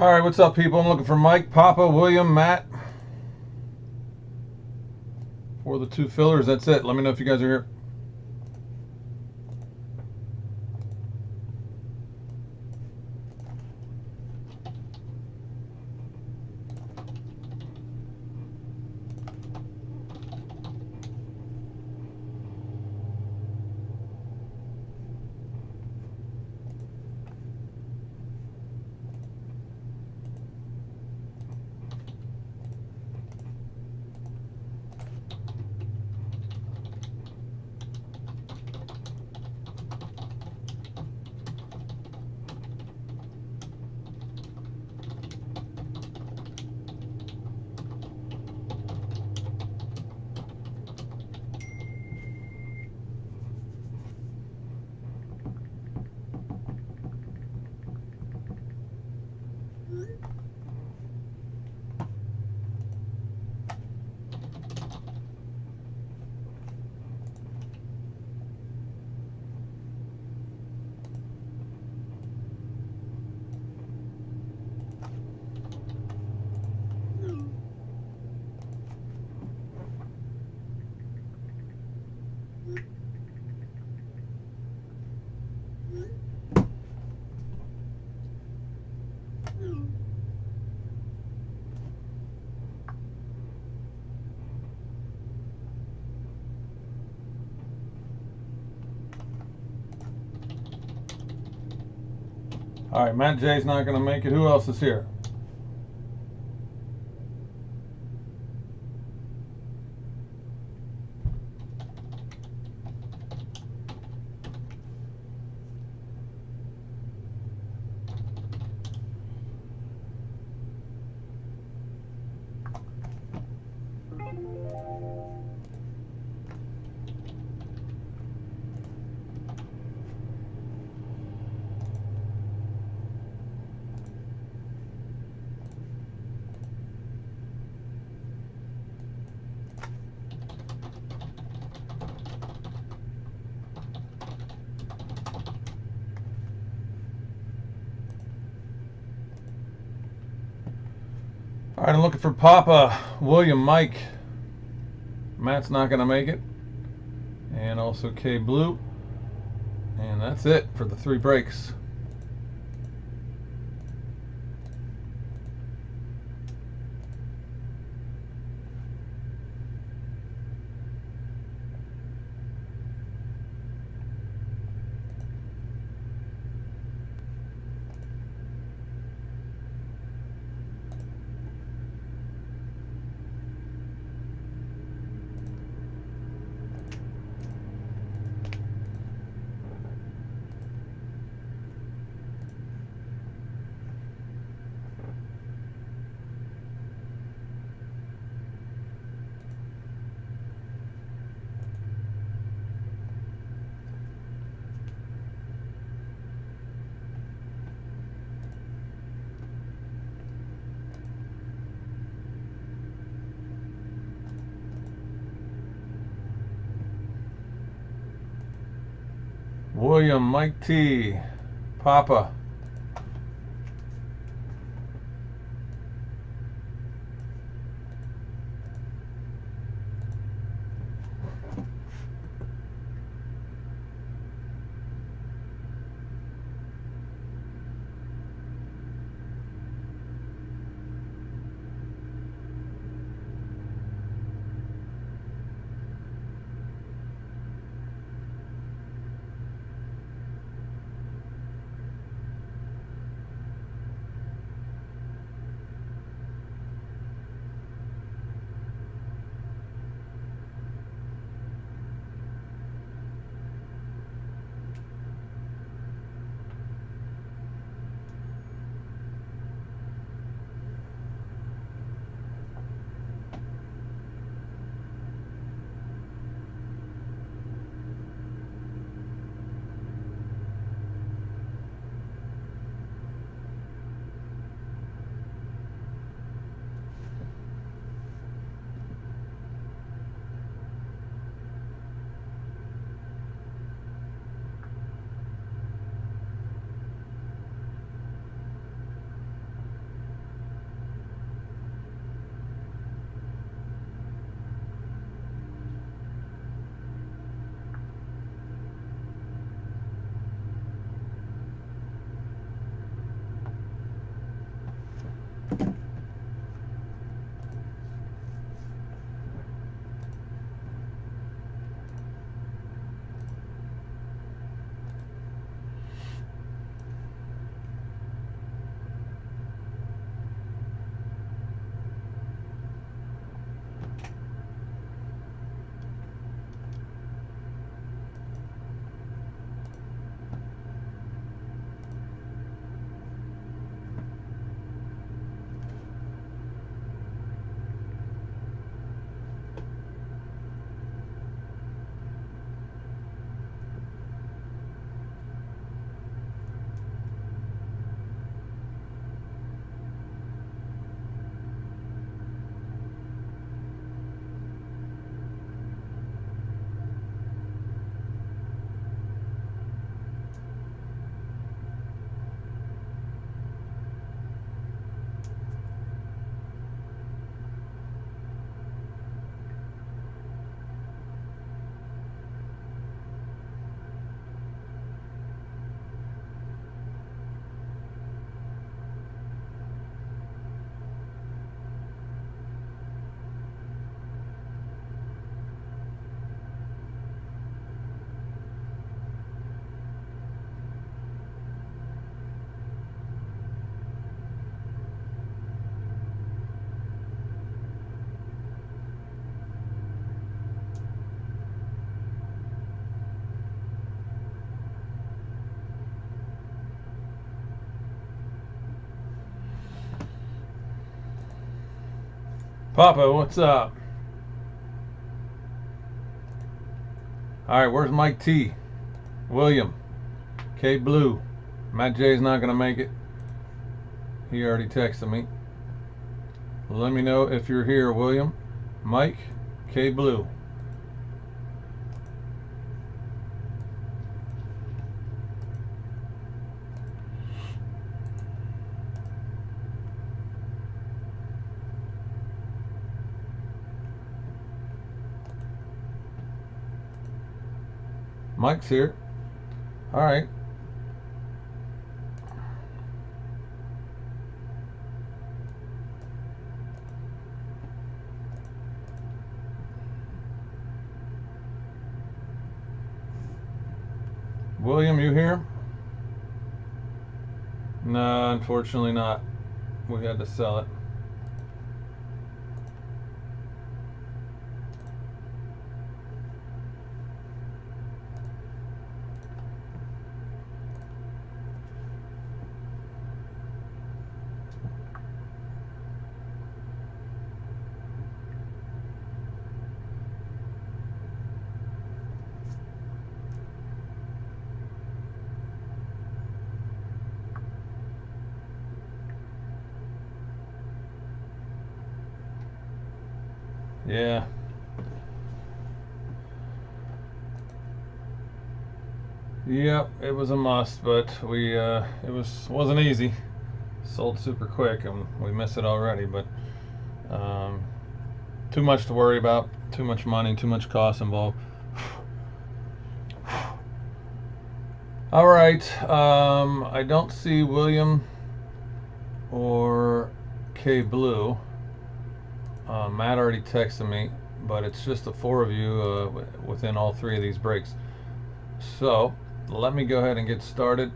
All right, what's up, people? I'm looking for Mike, Papa, William, Matt for the two fillers. That's it. Let me know if you guys are here. All right, Matt J's not going to make it. Who else is here? All right, I'm looking for Papa, William, Mike. Matt's not going to make it. And also K Blue. And that's it for the three breaks. William, Mike T, Papa. Papa, what's up? Alright, where's Mike T? William, K Blue. Matt J's not gonna make it. He already texted me. Let me know if you're here, William. Mike, K Blue. Mike's here. All right. William, you here? No, unfortunately not. We had to sell it. Yeah. Yep, it was a must, but wasn't easy. Sold super quick, and we missed it already. But too much to worry about, too much money, too much cost involved. All right, I don't see William or K Blue. Matt already texted me, but it's just the four of you within all three of these breaks. So let me go ahead and get started.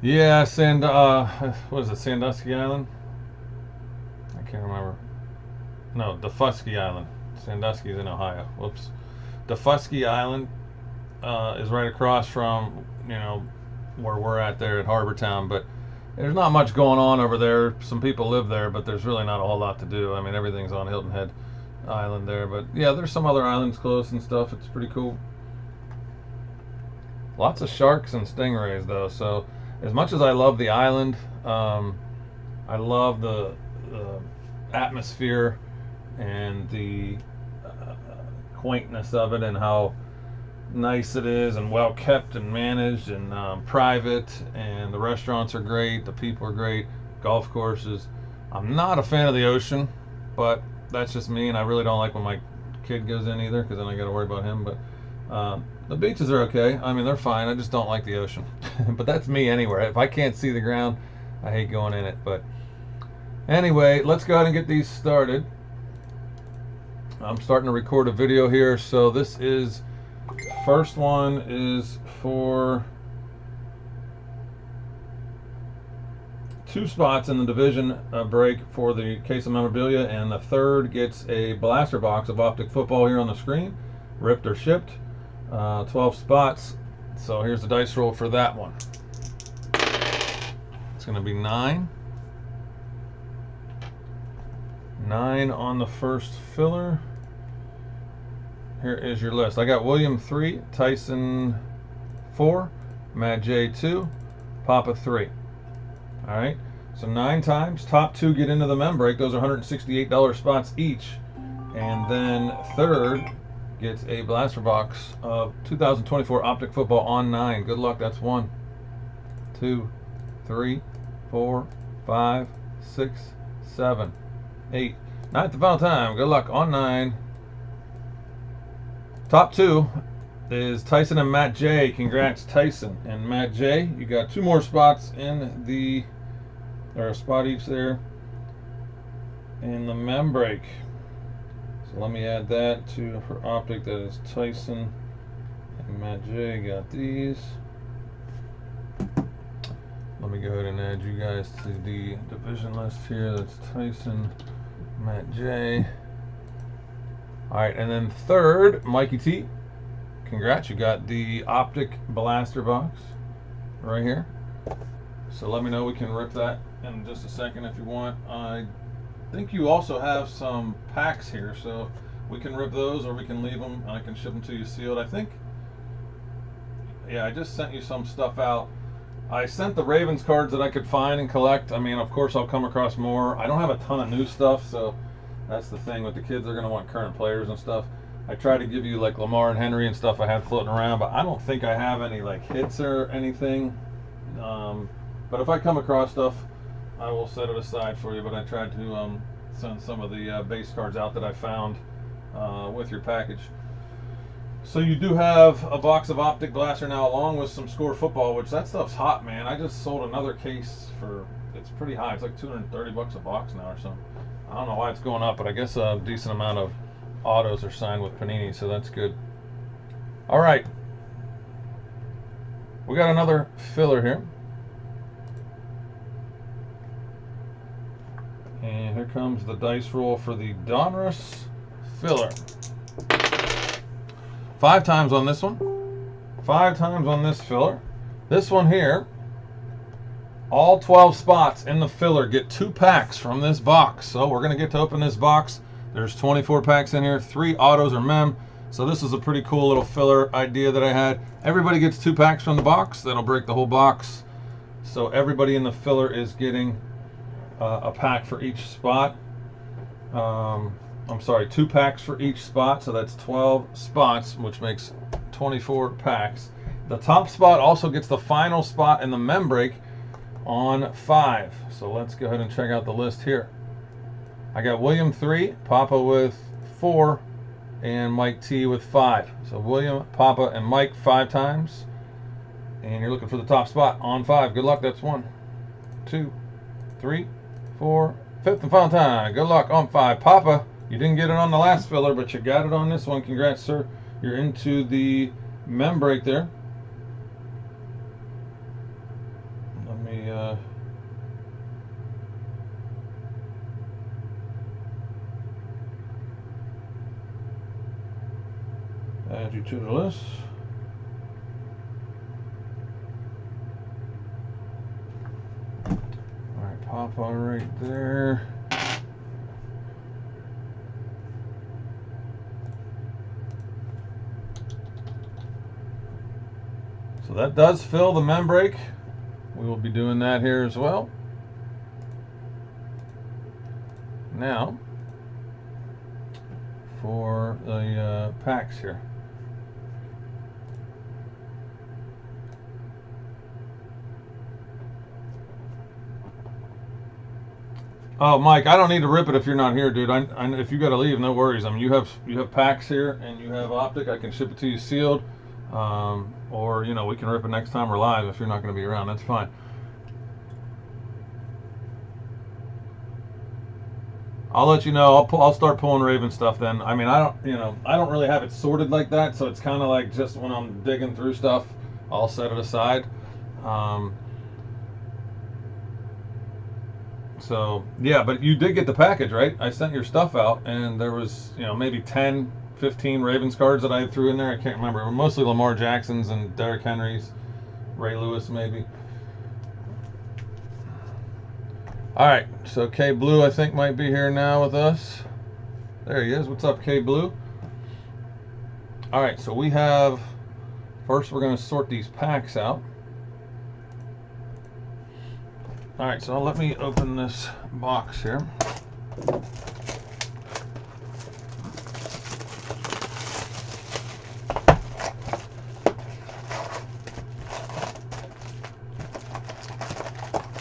Yeah, what is it, Sandusky Island? I can't remember. No, Defusky Island. Sandusky's in Ohio. Whoops. Defusky Island is right across from, where we're at there at Harbor Town, but there's not much going on over there. Some people live there, but there's really not a whole lot to do. I mean, everything's on Hilton Head Island there, but yeah, there's some other islands close and stuff. It's pretty cool. Lots of sharks and stingrays though, so as much as I love the island, I love the atmosphere and the quaintness of it, and how nice it is, and well kept and managed, and private, and the restaurants are great, the people are great, golf courses. I'm not a fan of the ocean, but that's just me, and I really don't like when my kid goes in either, because then I got to worry about him. But the beaches are okay. I mean, they're fine. I just don't like the ocean. But that's me anywhere. If I can't see the ground, I hate going in it. But anyway, let's go ahead and get these started. I'm starting to record a video here, so this is, first one is for 2 spots in the division break for the case of memorabilia, and the third gets a blaster box of Optic Football here on the screen, ripped or shipped. 12 spots. So here's the dice roll for that one. It's going to be 9. 9 on the first filler. Here is your list. I got William 3, Tyson 4, Matt J 2, Papa 3. All right. So 9 times. Top 2 get into the mem break. Those are $168 spots each. And then third gets a blaster box of 2024 Optic Football on 9. Good luck. That's 1, 2, 3, 4, 5, 6, 7, 8. 9th the final time. Good luck on 9. Top 2 is Tyson and Matt J. Congrats, Tyson and Matt J. You got 2 more spots in the, or a spot each there in the mem break. So let me add that to for Optic. That is Tyson and Matt J. Got these. Let me go ahead and add you guys to the division list here. That's Tyson, Matt J. All right, and then third, Mikey T. congrats, you got the optic blaster box right here. So let me know, we can rip that in just a second if you want. I think you also have some packs here, so we can rip those or we can leave them and I can ship them to you sealed. I think, yeah, I just sent you some stuff out. I sent the Ravens cards that I could find and collect. I mean, of course I'll come across more. I don't have a ton of new stuff, so that's the thing with the kids. They're going to want current players and stuff. I try to give you like Lamar and Henry and stuff I had floating around, but I don't think I have any like hits or anything. But if I come across stuff, I will set it aside for you. But I tried to send some of the base cards out that I found with your package. So you do have a box of optic blaster now, along with some Score football, which that stuff's hot, man. I just sold another case for, it's pretty high. It's like 230 bucks a box now or something. I don't know why it's going up, but I guess a decent amount of autos are signed with Panini, so that's good. All right, we got another filler here. And here comes the dice roll for the Donruss filler. 5 times on this one. 5 times on this filler. This one here, all 12 spots in the filler get 2 packs from this box. So we're going to get to open this box. There's 24 packs in here. 3 autos or mem. So this is a pretty cool little filler idea that I had. Everybody gets 2 packs from the box. That'll break the whole box. So everybody in the filler is getting a pack for each spot. I'm sorry, 2 packs for each spot, so that's 12 spots, which makes 24 packs. The top spot also gets the final spot in the mem break on 5. So let's go ahead and check out the list here. I got William 3, Papa with 4, and Mike T with 5. So William, Papa, and Mike 5 times. And you're looking for the top spot on 5. Good luck. That's 1, 2, 3, 4, 5th and final time. Good luck on 5. Papa, you didn't get it on the last filler, but you got it on this one. Congrats, sir. You're into the mem break there. Let me add you to the list. All right, Papa right there. So that does fill the mem break. We will be doing that here as well. Now, for the packs here. Oh, Mike, I don't need to rip it if you're not here, dude. If you got to leave, no worries. I mean, you have packs here and you have optic. I can ship it to you sealed. Or, you know, we can rip it next time we're live if you're not going to be around. That's fine. I'll let you know. I'll start pulling Raven stuff then. I mean, I don't really have it sorted like that, so it's kind of like just when I'm digging through stuff, I'll set it aside. So yeah, but you did get the package, right? I sent your stuff out, and there was, you know, maybe 10, 15 Ravens cards that I threw in there. I can't remember. Mostly Lamar Jacksons and Derrick Henrys, Ray Lewis maybe. All right, so K Blue I think might be here now with us. There he is. What's up, K Blue? All right, so we have, first we're going to sort these packs out. All right, so let me open this box here.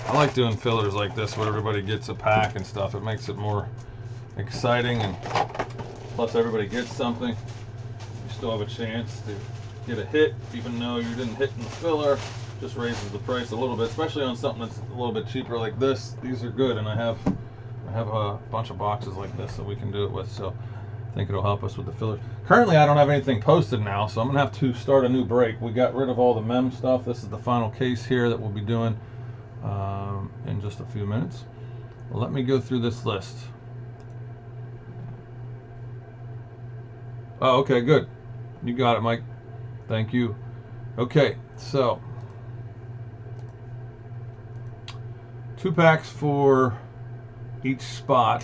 I like doing fillers like this where everybody gets a pack and stuff. It makes it more exciting, and plus everybody gets something. You still have a chance to get a hit even though you didn't hit in the filler. Just raises the price a little bit, especially on something that's a little bit cheaper like this. These are good, and I have a bunch of boxes like this that we can do it with, so I think it'll help us with the fillers. Currently I don't have anything posted now, so I'm gonna have to start a new break. We got rid of all the mem stuff. This is the final case here that we'll be doing in just a few minutes. Well, let me go through this list. Oh, okay, good. You got it, Mike. Thank you. Okay, so 2 packs for each spot.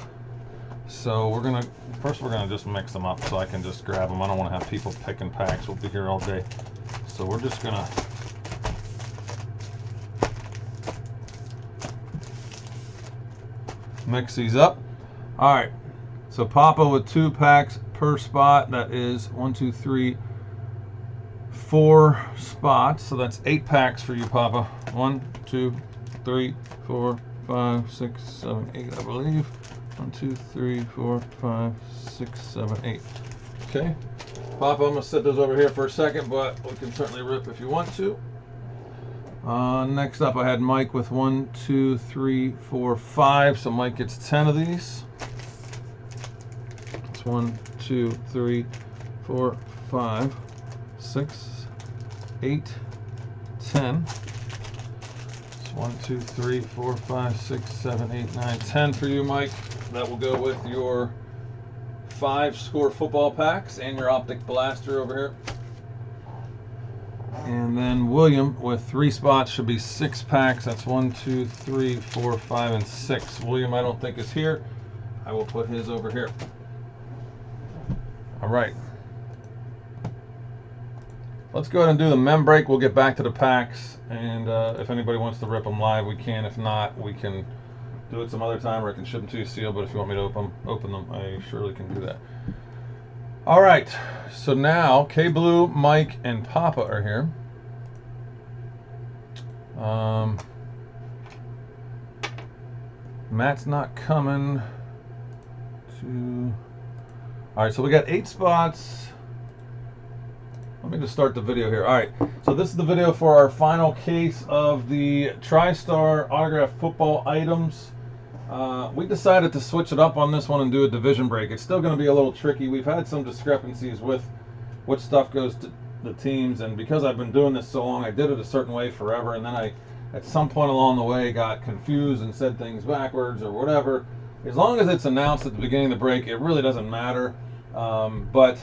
So we're gonna just mix them up so I can just grab them. I don't want to have people picking packs. We'll be here all day. So we're just gonna mix these up. All right. So Papa with 2 packs per spot. That is 1, 2, 3, 4 spots. So that's 8 packs for you, Papa. 1, 2, 3, 4, 5, 6, 7, 8, I believe. 1, 2, 3, 4, 5, 6, 7, 8. Okay. Papa, I'm going to set those over here for a second, but we can certainly rip if you want to. Next up, I had Mike with 1, 2, 3, 4, 5. So Mike gets 10 of these. It's 1, 2, 3, 4, 5, 6, 8, 10. It's 1, 2, 3, 4, 5, 6, 7, 8, 9, 10 for you, Mike. That will go with your 5 score football packs and your optic blaster over here. And then William with 3 spots should be 6 packs. That's 1, 2, 3, 4, 5, and 6. William, I don't think is here. I will put his over here. All right. Let's go ahead and do the mem break. We'll get back to the packs, and if anybody wants to rip them live, we can. If not, we can do it some other time, or I can ship them to you sealed. But if you want me to open them, I surely can do that. All right. So now K Blue, Mike, and Papa are here. Matt's not coming. All right. So we got 8 spots. Let me just start the video here. All right, so this is the video for our final case of the TriStar autographed football items. We decided to switch it up on this one and do a division break. It's still going to be a little tricky. We've had some discrepancies with which stuff goes to the teams, and because I've been doing this so long, I did it a certain way forever, and then I, at some point along the way, got confused and said things backwards or whatever. As long as it's announced at the beginning of the break, it really doesn't matter. But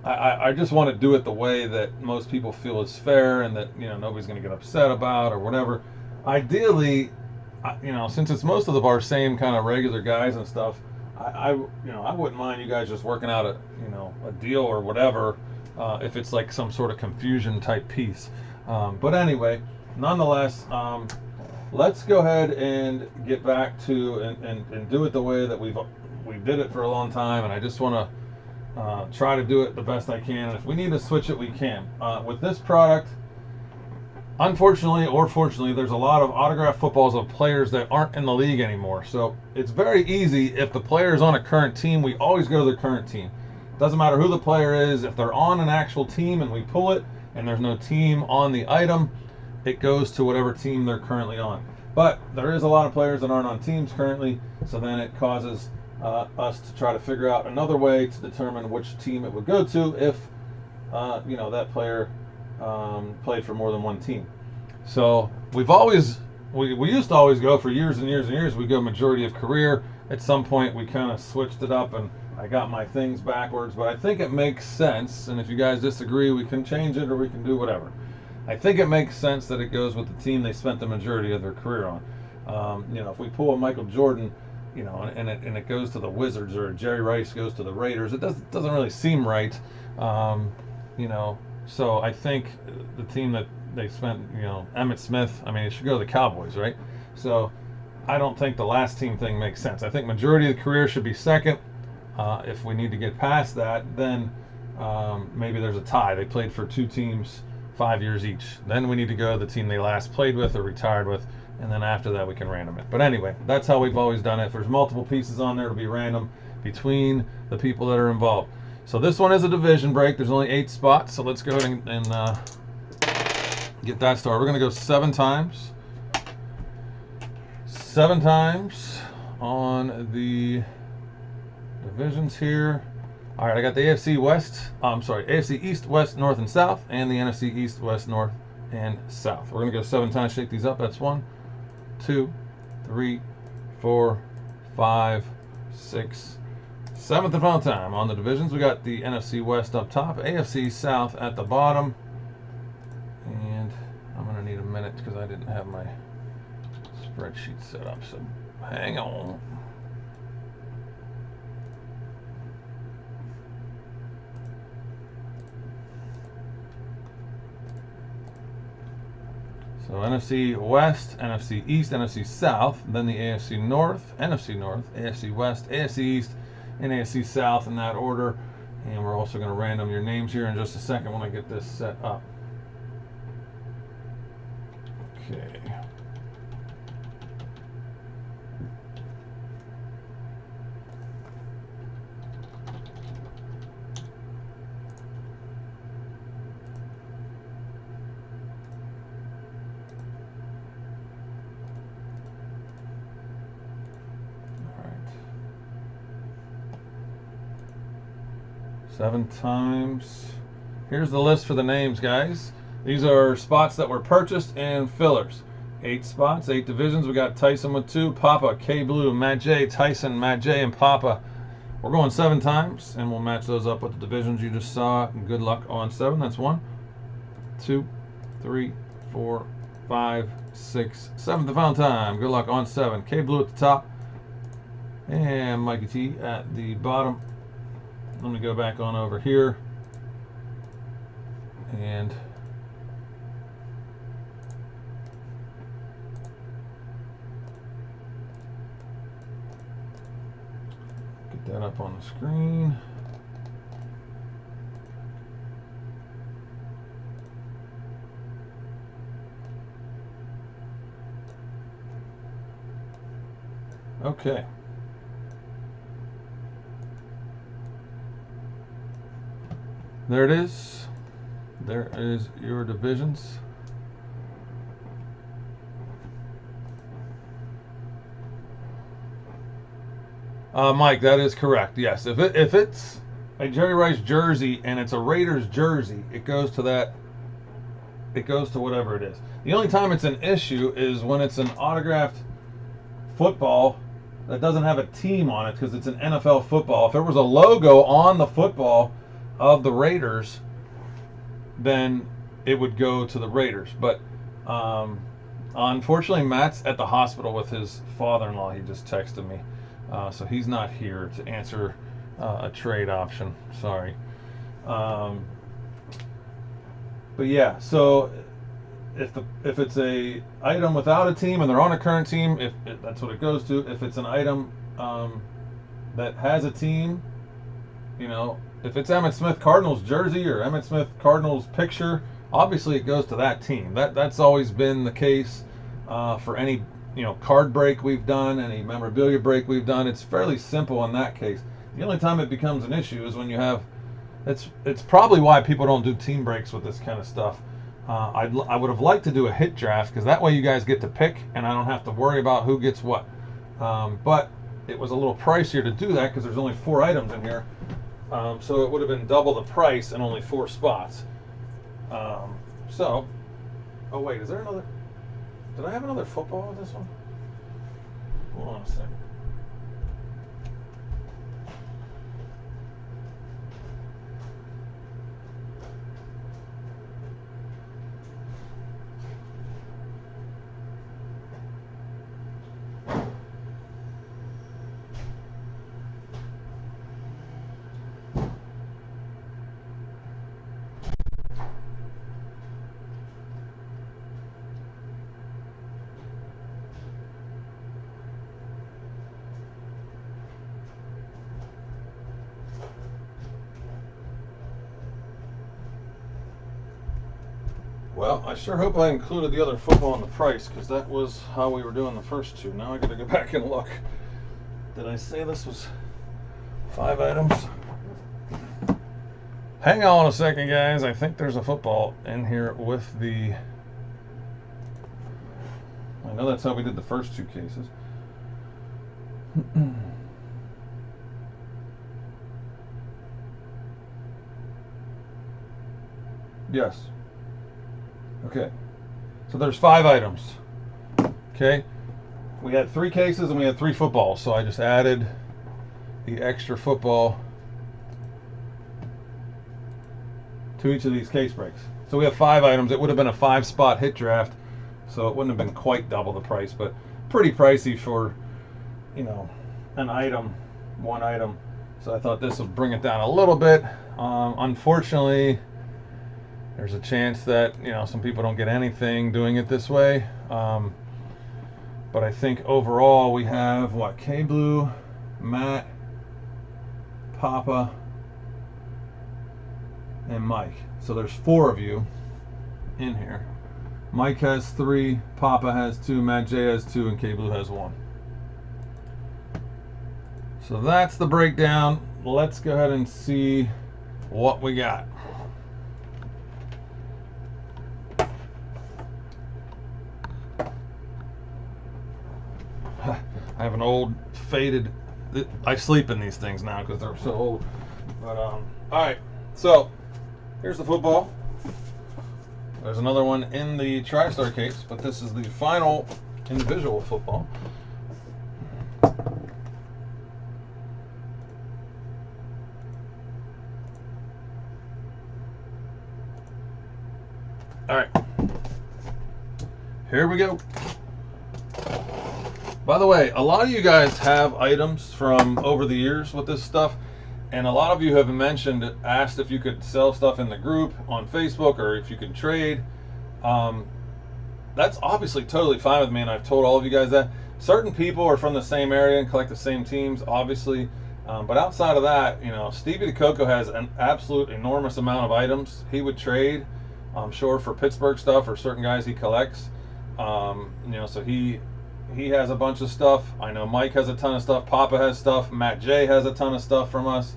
I just want to do it the way that most people feel is fair, and that, you know, nobody's going to get upset about or whatever. Ideally, you know, since it's most of our same kind of regular guys and stuff, I wouldn't mind you guys just working out a deal or whatever, if it's like some sort of confusion type piece. But anyway, nonetheless, let's go ahead and get back to and do it the way that we did it for a long time, and I just want to try to do it the best I can, and if we need to switch it, we can. With this product, unfortunately or fortunately, there's a lot of autographed footballs of players that aren't in the league anymore. So it's very easy. If the player is on a current team, we always go to their current team. Doesn't matter who the player is. If they're on an actual team and we pull it and there's no team on the item, it goes to whatever team they're currently on. But there is a lot of players that aren't on teams currently, so then it causes us to try to figure out another way to determine which team it would go to if that player played for more than one team. So we used to always go for years and years and years. We go majority of career. At some point we kind of switched it up and I got my things backwards, but I think it makes sense, and if you guys disagree, we can change it or we can do whatever. I think it makes sense that it goes with the team they spent the majority of their career on. If we pull a Michael Jordan, and it goes to the Wizards, or Jerry Rice goes to the Raiders, it doesn't really seem right. So I think the team that they spent, Emmitt Smith, I mean, it should go to the Cowboys, right? So I don't think the last team thing makes sense. I think majority of the career should be second. If we need to get past that, then maybe there's a tie. They played for 2 teams 5 years each. Then we need to go to the team they last played with or retired with, and then after that we can random it. But anyway, that's how we've always done it. If there's multiple pieces on there, it'll be random between the people that are involved. So this one is a division break. There's only 8 spots, so let's go ahead and get that started. We're going to go 7 times. 7 times on the divisions here. All right, I got the AFC East, West, North, and South, and the NFC East, West, North, and South. We're going to go 7 times, shake these up. That's 1, 2, 3, 4, 5, 6, Seventh and final time on the divisions. We got the NFC West up top, AFC South at the bottom. And I'm going to need a minute because I didn't have my spreadsheet set up. So hang on. So NFC West, NFC East, NFC South, then the AFC North, NFC North, AFC West, AFC East, and AFC South in that order. And we're also going to random your names here in just a second when I get this set up. Okay. Seven times. Here's the list for the names, guys. These are spots that were purchased and fillers. 8 spots, 8 divisions. We got Tyson with 2, Papa, K Blue, Matt J, Tyson, Matt J, and Papa. We're going 7 times, and we'll match those up with the divisions you just saw. Good luck on 7. That's 1, 2, 3, 4, 5, 6, 7th and final time. Good luck on 7. K Blue at the top, and Mikey T at the bottom. Let me go back on over here and get that up on the screen. Okay. There it is. There is your divisions. Mike, that is correct. Yes, if it's a Jerry Rice jersey and it's a Raiders jersey, it goes to that. It goes to whatever it is. The only time it's an issue is when it's an autographed football that doesn't have a team on it because it's an NFL football. If there was a logo on the football of the Raiders, then it would go to the Raiders. But unfortunately, Matt's at the hospital with his father-in-law. He just texted me, so he's not here to answer a trade option. Sorry. But yeah, so if it's a item without a team and they're on a current team, if that's what it goes to. If it's an item that has a team, you know, if it's Emmitt Smith Cardinals jersey or Emmitt Smith Cardinals picture, obviously it goes to that team. That's always been the case for any, you know, card break we've done, any memorabilia break we've done. It's fairly simple in that case. The only time it becomes an issue is when you have. It's probably why people don't do team breaks with this kind of stuff. I would have liked to do a hit draft because that way you guys get to pick and I don't have to worry about who gets what. But it was a little pricier to do that because there's only 4 items in here. So it would have been double the price and only 4 spots. Oh wait, is there another? Did I have another football with this one? Hold on a second. Well, I sure hope I included the other football in the price because that was how we were doing the first 2. Now I gotta go back and look. Did I say this was 5 items? Hang on a second, guys. I think there's a football in here with the. I know that's how we did the first 2 cases. Yes. Okay, so there's 5 items. Okay, we had 3 cases and we had 3 footballs, so I just added the extra football to each of these case breaks. So we have 5 items. It would have been a 5-spot hit draft, so it wouldn't have been quite double the price, but pretty pricey for, you know, an item, one item. So I thought this would bring it down a little bit. Unfortunately, there's a chance that, you know, some people don't get anything doing it this way. But I think overall we have what? K-Blue, Matt, Papa, and Mike. So there's 4 of you in here. Mike has 3, Papa has 2, Matt J has 2, and K-Blue has 1. So that's the breakdown. Let's go ahead and see what we got. I have an old faded, I sleep in these things now because they're so old. But all right, so here's the football. There's another one in the TriStar case, but this is the final individual football. All right, here we go. By the way, a lot of you guys have items from over the years with this stuff, and a lot of you have asked if you could sell stuff in the group on Facebook or if you could trade. That's obviously totally fine with me, and I've told all of you guys that. Certain people are from the same area and collect the same teams, obviously, but outside of that, you know, Stevie DeCoco has an absolute enormous amount of items he would trade, I'm sure, for Pittsburgh stuff or certain guys he collects. You know, so he has a bunch of stuff. I know Mike has a ton of stuff. Papa has stuff. Matt J has a ton of stuff from us.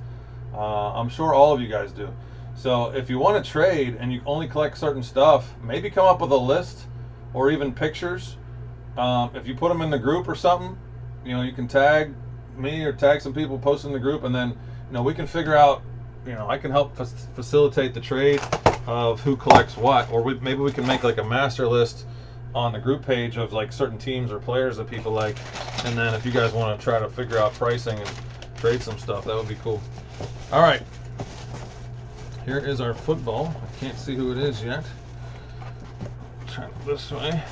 I'm sure all of you guys do. So if you want to trade and you only collect certain stuff, maybe come up with a list or even pictures. If you put them in the group or something, you know, you can tag me or tag some people, post in the group, and then, you know, we can figure out, you know, I can help facilitate the trade of who collects what, or maybe we can make like a master list on the group page of like certain teams or players that people like, and then if you guys want to try to figure out pricing and trade some stuff, that would be cool. All right, here is our football. I can't see who it is yet. Try it this way.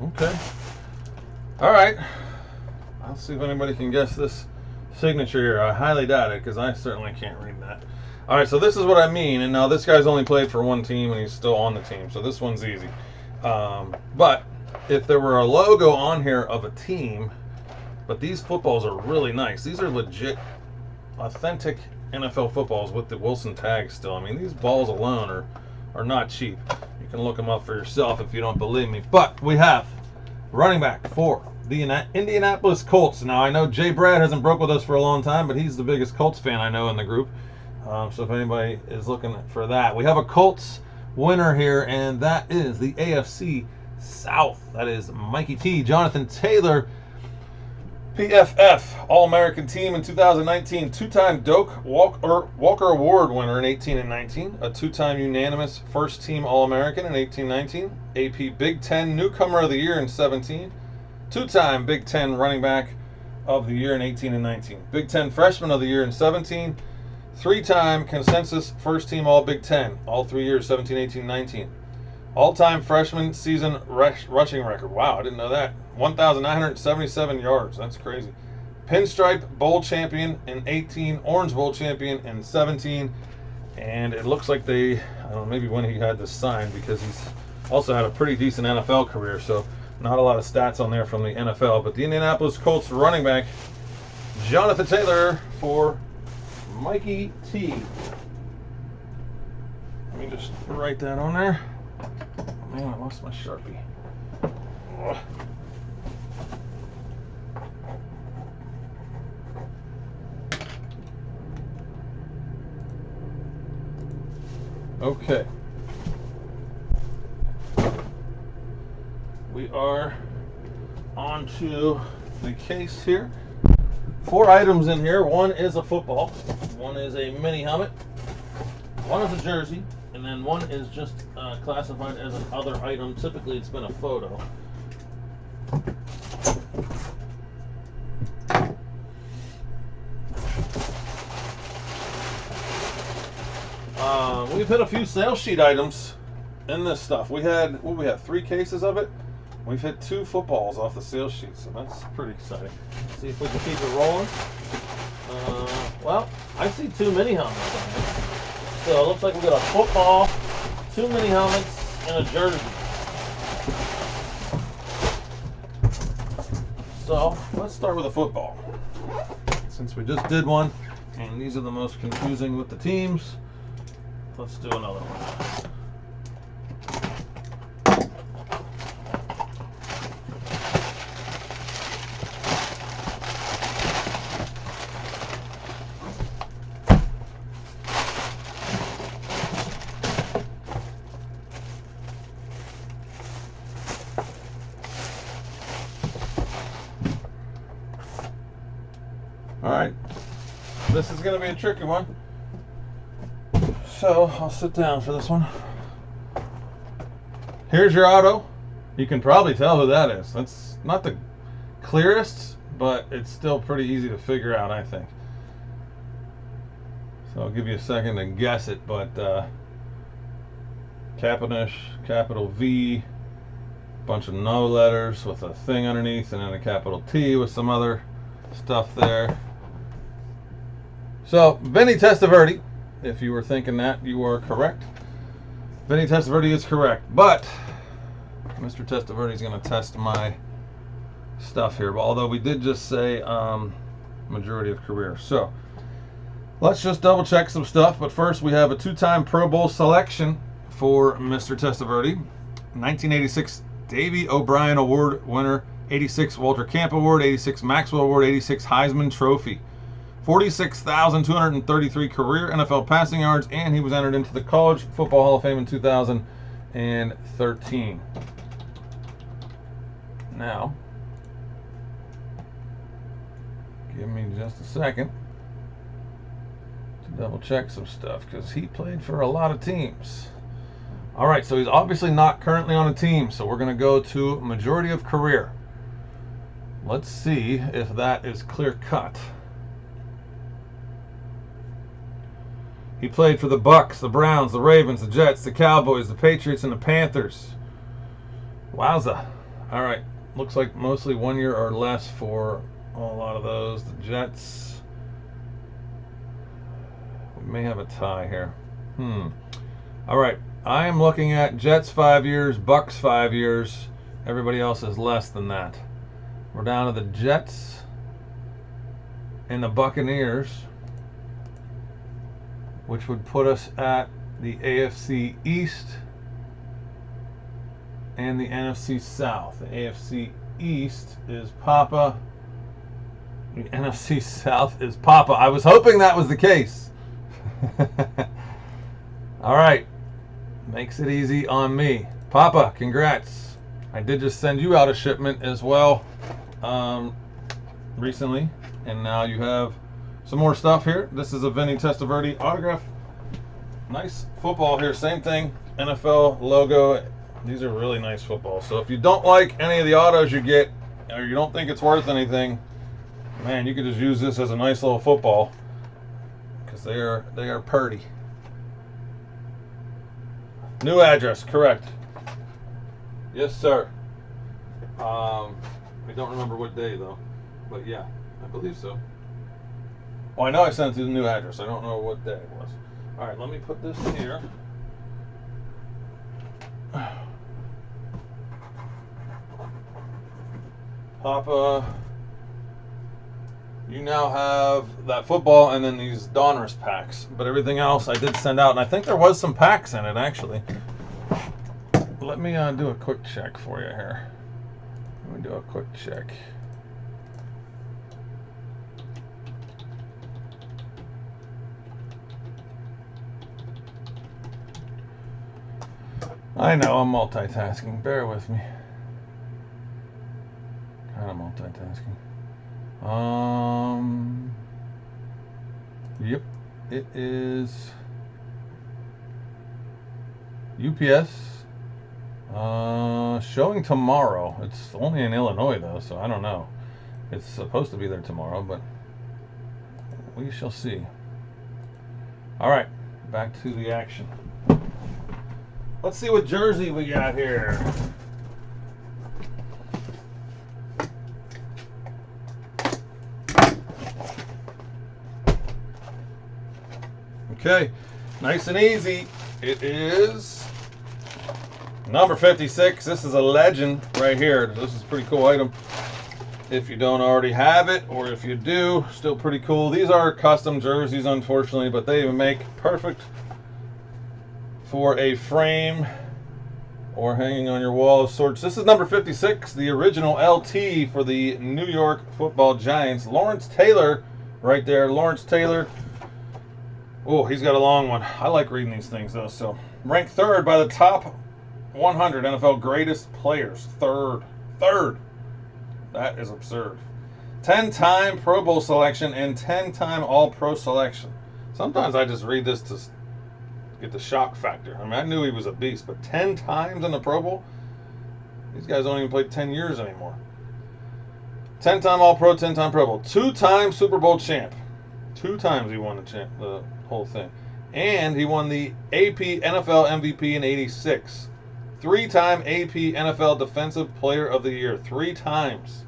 Okay. All right. I'll see if anybody can guess this signature here. I highly doubt it because I certainly can't read that. All right, so this is what I mean. And now this guy's only played for one team and he's still on the team, so this one's easy. But if there were a logo on here of a team, but these footballs are really nice. These are legit, authentic NFL footballs with the Wilson tag still. I mean, these balls alone are not cheap. You can look them up for yourself if you don't believe me. But we have running back for the Indianapolis Colts. Now, I know Jay Brad hasn't broke with us for a long time, but he's the biggest Colts fan I know in the group. So if anybody is looking for that, we have a Colts winner here, and that is the AFC South. That is Mikey T. Jonathan Taylor, PFF All-American Team in 2019, two-time Doak Walker Award winner in 18 and 19, a two-time unanimous first-team All-American in 18-19, AP Big Ten Newcomer of the Year in 17, two-time Big Ten Running Back of the Year in 18 and 19, Big Ten Freshman of the Year in 17, three-time consensus first-team All-Big Ten, all 3 years, 17, 18, 19. All-time freshman season rushing record. Wow, I didn't know that. 1,977 yards. That's crazy. Pinstripe Bowl champion in 18, Orange Bowl champion in 17, and it looks like I don't know, maybe when he had this signed, because he's also had a pretty decent NFL career, so not a lot of stats on there from the NFL. But the Indianapolis Colts running back, Jonathan Taylor for Mikey T. Let me just write that on there. Oh, man, I lost my Sharpie. Ugh. Okay. We are on to the case here. 4 items in here. One is a football, one is a mini helmet, one is a jersey, and then one is just classified as an other item. Typically it's been a photo. We've hit a few sales sheet items in this stuff. We had 3 cases of it. We've hit 2 footballs off the sales sheet, so that's pretty exciting. See if we can keep it rolling. Well, I see 2 mini helmets on here. So it looks like we got a football, 2 mini helmets, and a jersey. So let's start with a football. Since we just did one, and these are the most confusing with the teams, let's do another one. Alright, this is going to be a tricky one, so I'll sit down for this one. Here's your auto. You can probably tell who that is. That's not the clearest, but it's still pretty easy to figure out, I think. So I'll give you a second to guess it, but Caponish, capital V, bunch of no letters with a thing underneath, and then a capital T with some other stuff there. So, Vinny Testaverde, if you were thinking that, you are correct. Vinny Testaverde is correct, but Mr. Testaverde is going to test my stuff here. Although we did just say majority of career. So, let's just double check some stuff. But first, we have a 2-time Pro Bowl selection for Mr. Testaverde. 1986 Davey O'Brien Award winner, 86 Walter Camp Award, 86 Maxwell Award, 86 Heisman Trophy. 46,233 career NFL passing yards, and he was entered into the College Football Hall of Fame in 2013. Now, give me just a second to double check some stuff, because he played for a lot of teams. Alright, so he's obviously not currently on a team, so we're going to go to majority of career. Let's see if that is clear cut. He played for the Bucks, the Browns, the Ravens, the Jets, the Cowboys, the Patriots, and the Panthers. Wowza. All right. Looks like mostly 1 year or less for a lot of those. The Jets. We may have a tie here. All right. I am looking at Jets 5 years, Bucks 5 years. Everybody else is less than that. We're down to the Jets and the Buccaneers, which would put us at the AFC East and the NFC South. The AFC East is Papa. The NFC South is Papa. I was hoping that was the case. All right. Makes it easy on me. Papa, congrats. I did just send you out a shipment as well recently. And now you have some more stuff here. This is a Vinny Testaverde autograph. Nice football here. Same thing. NFL logo. These are really nice footballs. So if you don't like any of the autos you get, or you don't think it's worth anything, man, you could just use this as a nice little football, because they are purty. New address, correct. Yes, sir. I don't remember what day though, but yeah, I believe so. Oh, I know I sent it to the new address. I don't know what day it was. All right, let me put this here. Papa, you now have that football and then these Donruss packs. But everything else I did send out, and I think there was some packs in it actually. Let me do a quick check for you here. Let me do a quick check. I know I'm multitasking. Bear with me. kind of multitasking. Yep, it is UPS. Showing tomorrow. It's only in Illinois though, so I don't know. It's supposed to be there tomorrow, but we shall see. All right, back to the action. Let's see what jersey we got here. Okay, nice and easy. It is number 56. This is a legend right here. This is a pretty cool item. If you don't already have it, or if you do, still pretty cool. These are custom jerseys, unfortunately, but they make perfect for a frame or hanging on your wall of sorts. This is number 56, the original LT for the New York Football Giants. Lawrence Taylor right there. Lawrence Taylor. Oh, he's got a long one. I like reading these things, though. So, ranked third by the top 100 NFL greatest players. Third. That is absurd. 10-time Pro Bowl selection and 10-time All-Pro selection. Sometimes I just read this to get the shock factor. I mean, I knew he was a beast, but 10 times in the Pro Bowl? These guys don't even play 10 years anymore. 10-time All-Pro, 10-time Pro Bowl. 2-time Super Bowl champ. 2 times he won the whole thing. And he won the AP NFL MVP in '86. 3-time AP NFL Defensive Player of the Year. 3 times.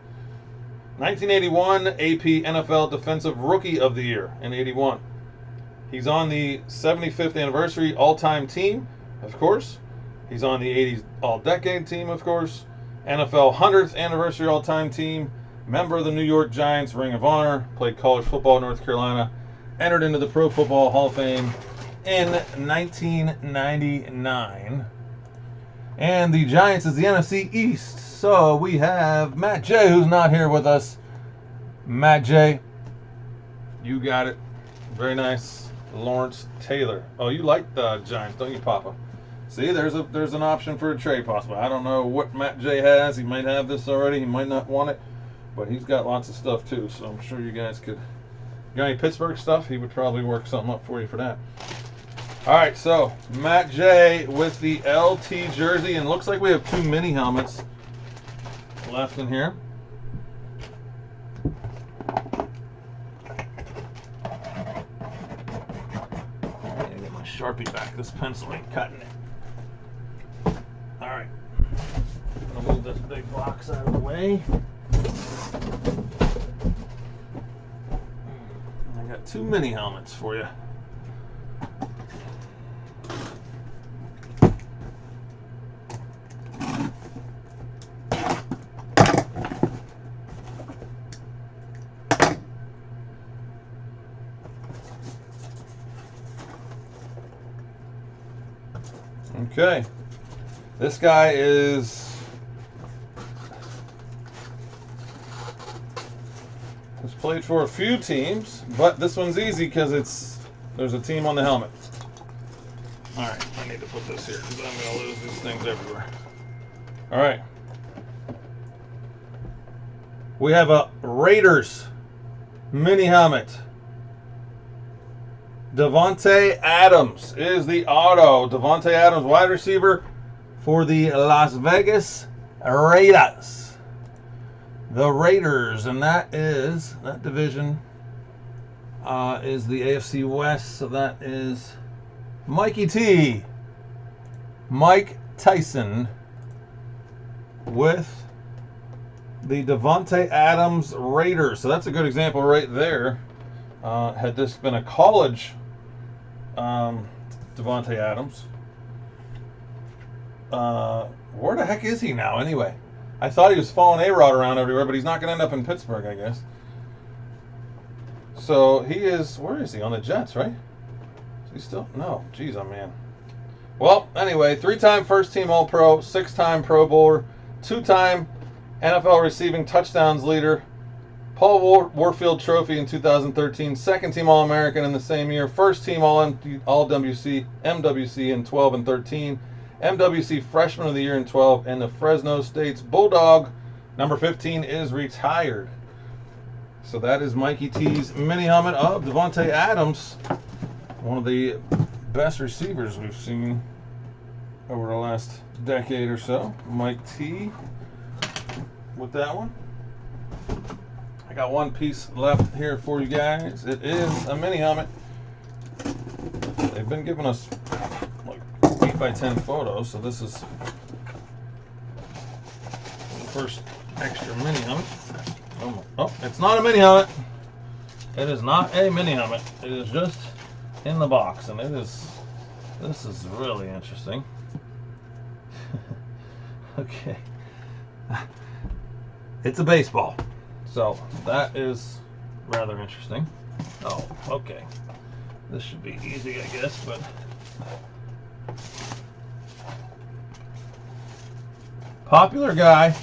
1981 AP NFL Defensive Rookie of the Year in '81. He's on the 75th anniversary all-time team, of course. He's on the 80s all-decade team, of course. NFL 100th anniversary all-time team. Member of the New York Giants Ring of Honor. Played college football in North Carolina. Entered into the Pro Football Hall of Fame in 1999. And the Giants is the NFC East. So we have Matt J, who's not here with us. Matt J, you got it. Very nice. Lawrence Taylor. Oh, you like the Giants, don't you, Papa? See, there's an option for a trade possible. I don't know what Matt J has. He might have this already. He might not want it. But he's got lots of stuff, too. So I'm sure you guys could... You got any Pittsburgh stuff? He would probably work something up for you for that. All right, so Matt J with the LT jersey, and looks like we have 2 mini helmets left in here. I gotta get my Sharpie back. This pencil ain't cutting it. All right, I'm gonna move this big box out of the way. I got 2 mini helmets for you. Okay, this guy has played for a few teams, but this one's easy because there's a team on the helmet. All right, I need to put this here because I'm going to lose these things everywhere. All right, we have a Raiders mini helmet. Davante Adams is the auto. Davante Adams, wide receiver for the Las Vegas Raiders. The Raiders, and that division is the AFC West. So that is Mikey T, Mike Tyson, with the Davante Adams Raiders. So that's a good example right there. Had this been a college Davante Adams, where the heck is he now anyway? I thought he was following A-Rod around everywhere, but he's not going to end up in Pittsburgh, I guess. So he is, where is he? On the Jets, right? Is he still? No. Jeez, oh man. Well, anyway, 3-time first-team All-Pro, 6-time Pro Bowler, 2-time NFL receiving touchdowns leader, Paul Warfield Trophy in 2013, second-team All-American in the same year, first-team All-MWC in 12 and 13, MWC Freshman of the Year in 12, and the Fresno State's Bulldog Number 15 is retired. So that is Mikey T's mini helmet of Devontae Adams, one of the best receivers we've seen over the last decade or so. Mike T with that one. I got one piece left here for you guys. It is a mini helmet. They've been giving us like 8x10 photos, so this is the first extra mini helmet. Oh, it's not a mini helmet. It is not a mini helmet. It is just in the box, and this is really interesting. Okay. It's a baseball. So that is rather interesting. Oh, okay. This should be easy, I guess, but popular guy,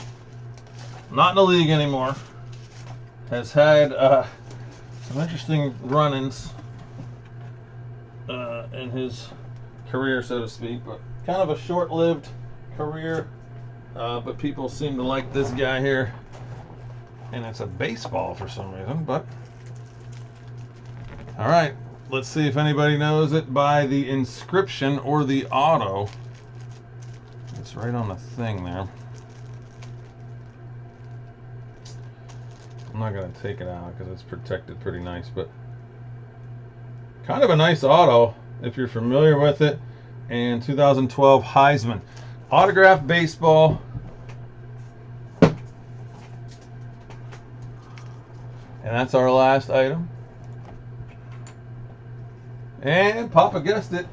not in the league anymore, has had some interesting run-ins in his career, so to speak, but kind of a short-lived career. But people seem to like this guy here, and it's a baseball for some reason. But all right, let's see if anybody knows it by the inscription or the auto. It's right on the thing there. I'm not going to take it out because it's protected pretty nice, but kind of a nice auto if you're familiar with it. And 2012 Heisman autographed baseball. And that's our last item. And Papa guessed it,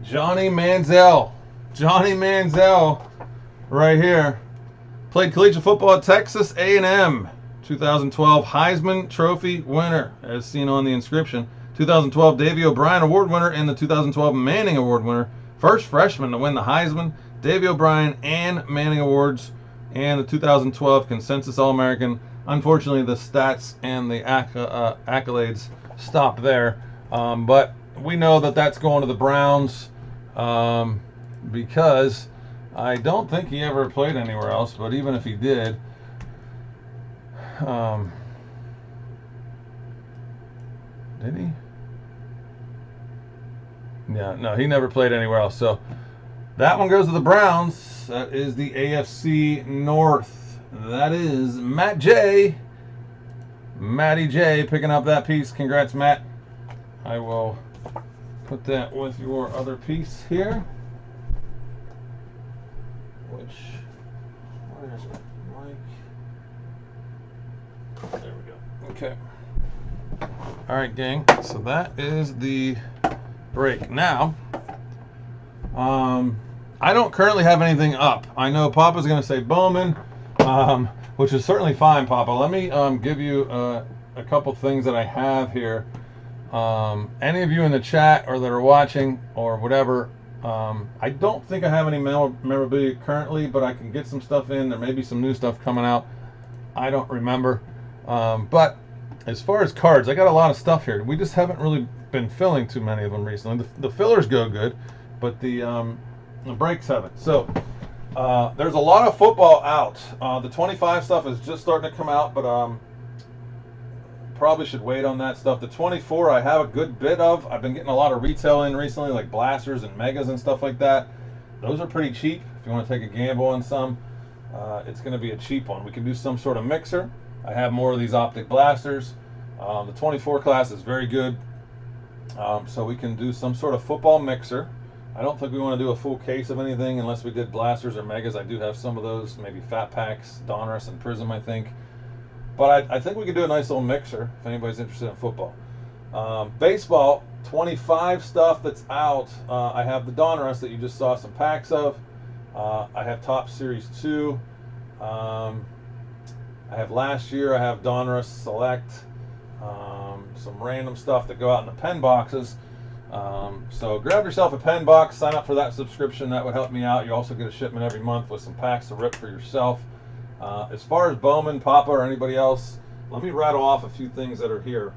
Johnny Manziel. Johnny Manziel right here. Played collegiate football at Texas A&M. 2012 Heisman Trophy winner, as seen on the inscription. 2012 Davey O'Brien Award winner and the 2012 Manning Award winner. First freshman to win the Heisman, Davey O'Brien, and Manning Awards, and the 2012 Consensus All-American. Unfortunately, the stats and the accolades stop there. But we know that that's going to the Browns because I don't think he ever played anywhere else, but even if he did, did he? Yeah, no, he never played anywhere else. So that one goes to the Browns. That is the AFC North. That is Matt J. Matty J picking up that piece. Congrats, Matt. I will put that with your other piece here. Where is it? Mike. There we go. Okay. All right, gang. So that is the break. Now, I don't currently have anything up. I know Papa's going to say Bowman, which is certainly fine, Papa. Let me give you a couple things that I have here. Any of you in the chat or that are watching or whatever, I don't think I have any memorabilia currently, but I can get some stuff in. There may be some new stuff coming out. I don't remember. But as far as cards, I got a lot of stuff here. We just haven't really been filling too many of them recently. The fillers go good, but the breaks haven't. So there's a lot of football out. The 25 stuff is just starting to come out, but probably should wait on that stuff. The 24 I have a good bit of. I've been getting a lot of retail in recently, like blasters and megas and stuff like that. Those are pretty cheap. If you want to take a gamble on some, it's going to be a cheap one. We can do some sort of mixer. I have more of these optic blasters. The 24 class is very good. So we can do some sort of football mixer. I don't think we want to do a full case of anything unless we did blasters or megas. I do have some of those, maybe fat packs, Donruss and Prism, I think. But I think we could do a nice little mixer if anybody's interested in football. Baseball, 25 stuff that's out. I have the Donruss that you just saw some packs of. I have Top Series 2. I have last year, I have Donruss Select. Some random stuff that go out in the pen boxes. So grab yourself a pen box, sign up for that subscription. That would help me out. You also get a shipment every month with some packs to rip for yourself. As far as Bowman, Papa, or anybody else, let me rattle off a few things that are here.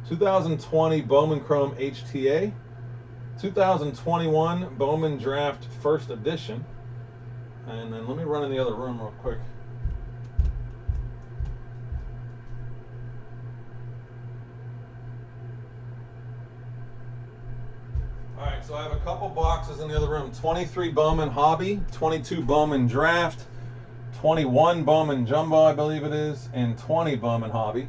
2020 Bowman Chrome HTA. 2021 Bowman Draft First Edition. And then let me run in the other room real quick. Alright, so I have a couple boxes in the other room. 23 Bowman Hobby, 22 Bowman Draft, 21 Bowman Jumbo, I believe it is, and 20 Bowman Hobby.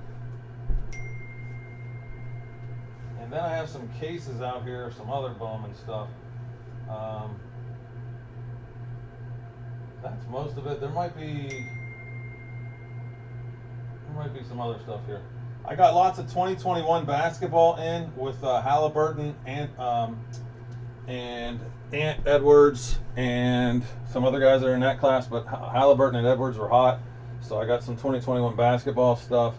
And then I have some cases out here, some other Bowman stuff. That's most of it. There might be some other stuff here. I got lots of 2021 basketball in with Halliburton and Ant Edwards and some other guys that are in that class, but Halliburton and Edwards were hot, so I got some 2021 basketball stuff.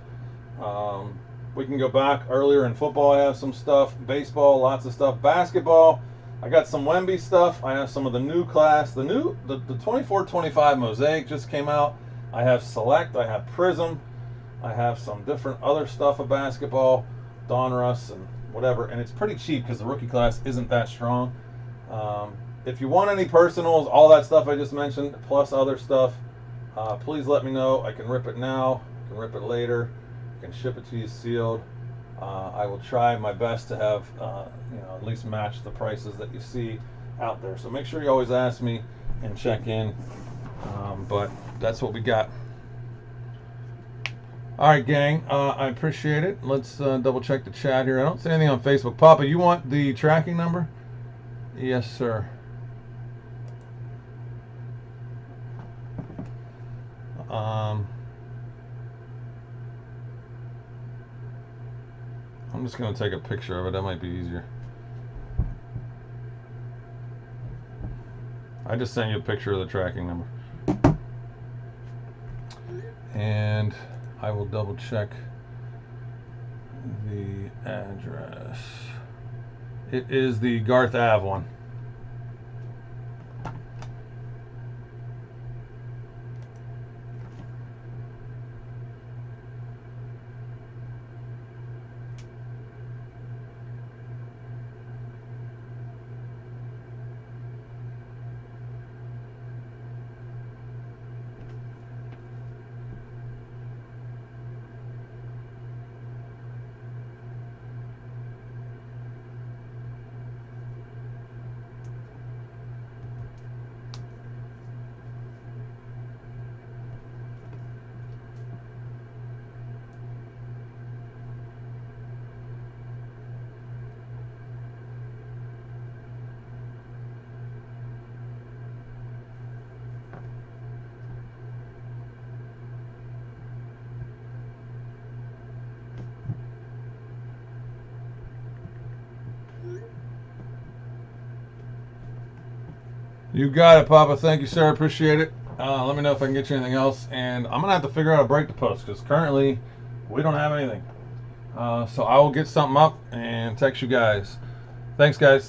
We can go back earlier in football. I have some stuff. Baseball, lots of stuff. Basketball, I got some Wemby stuff. I have some of the new class. The 24-25 Mosaic just came out. I have Select. I have Prism. I have some different other stuff of basketball, Donruss and whatever, and it's pretty cheap because the rookie class isn't that strong. If you want any personals, all that stuff I just mentioned, plus other stuff, please let me know. I can rip it now. I can rip it later. I can ship it to you sealed. I will try my best to have, at least match the prices that you see out there. So make sure you always ask me and check in. But that's what we got. All right, gang. I appreciate it. Let's double check the chat here. I don't see anything on Facebook. Papa, you want the tracking number? Yes, sir. I'm just going to take a picture of it. That might be easier. I just sent you a picture of the tracking number. And I will double check the address. It is the Garth Ave one. You got it, Papa. Thank you, sir. Appreciate it. Let me know if I can get you anything else. And I'm going to have to figure out a break to post because currently we don't have anything. So I will get something up and text you guys. Thanks, guys.